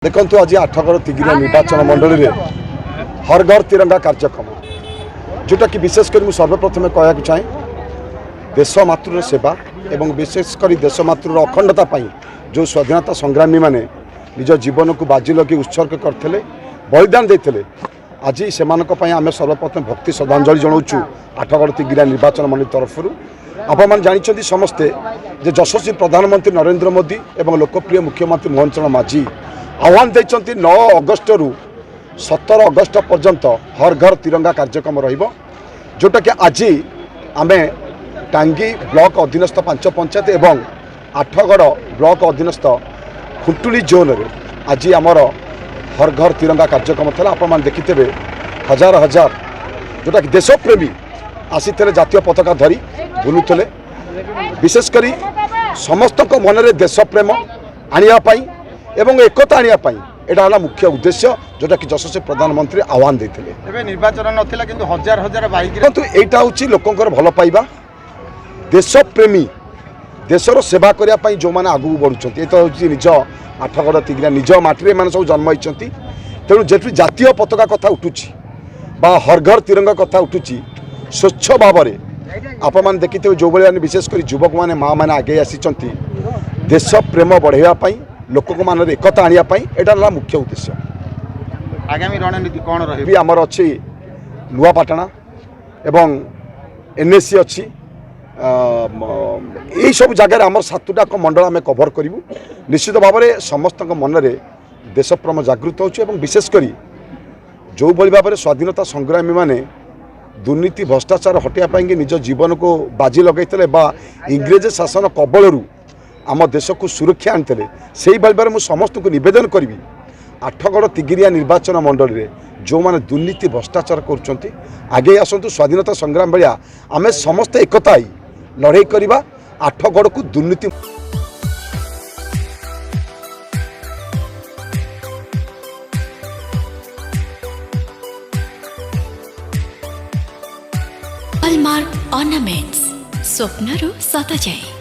देखु आज आठगड़ तिगिरिया निर्वाचन मंडल में हर घर तिरंगा कार्यक्रम जोटा कि विशेषकर मुझे सर्वप्रथम कहना चाहे देश मातृ सेवा एवं विशेषकर देश मातृ अखंडता जो स्वाधीनता संग्रामी माने निज जीवन को बाजी लगे उत्सर्ग करते बलिदान देते आज से आम सर्वप्रथम भक्ति श्रद्धांजलि जनाऊँ आठगड़ तिगिरिया निर्वाचन मंडल तरफ आपण जानते समस्ते जे यशस्वी प्रधानमंत्री नरेंद्र मोदी एवं लोकप्रिय मुख्यमंत्री मोहन चरण माझी आह्वान देते 9 अगस्ट रु 17 अगस्ट पर्यंत हर घर तिरंगा कार्यक्रम जोटा कि आज आम टांगी ब्लॉक अधीनस्थ 5 पंचायत एवं आठगड़ ब्लॉक अधीनस्थ खुंटुली जोन रे आज आमर हर घर तिरंगा कार्यक्रम था। आपण देखिथे हजार हजार जोटा कि देशप्रेमी आसी जातीय पताका धरी बुलुले विशेषकर समस्त मन में देशप्रेम आने एवं एकता आने यहाँ मुख्य उद्देश्य जोटा कि यशस्वी प्रधानमंत्री आह्वान देते निर्वाचन नाला कि हजार हजार बाइक किंतु यहाँ हूँ लोकंर भल पाइबा देशप्रेमी देशर सेवा करने जो मैंने आगू बढ़ुं ये तो हूँ निज आठगड़ तिगिरिया निज माटी में सब जन्म होती तेणु जेटू जातीय पताका कथा उठुची बा हर घर तिरंगा कथा उठुची स्वच्छ भाव में आपण देखिथे जो भाई विशेषकर युवक मैंने माँ मैंने आगे आसी देश प्रेम बढ़ाई लोक मान एकता आने यहाँ मुख्य उद्देश्य। आगामी रणनीति कौन रही आमर अच्छी नुआपाटना एवं एनएससी अच्छी यही सब जगह आम 7टा मंडल आम कभर करूँ निश्चित भाव में समस्त मन में देशप्रेम जागृत हो विशेषकर जो भाव में स्वाधीनता संग्रामी माने दुर्नीति भ्रष्टाचार हटाइवाई निज जीवन को बाजी लगे इंग्रेज शासन कबलू आम देश को सुरक्षा आनते से भाव में समस्त को नवेदन करी आठगड़ तिगिरिया निर्वाचन मंडल में जो मैंने दुर्नीति भ्रष्टाचार कर आगे आसतु स्वाधीनता संग्राम भाया आम समस्त एकता लड़ाई करवा आठगड़ को दुर्नीति हॉलमार्क ऑर्नामेंट्स स्वप्नरू सत जाए।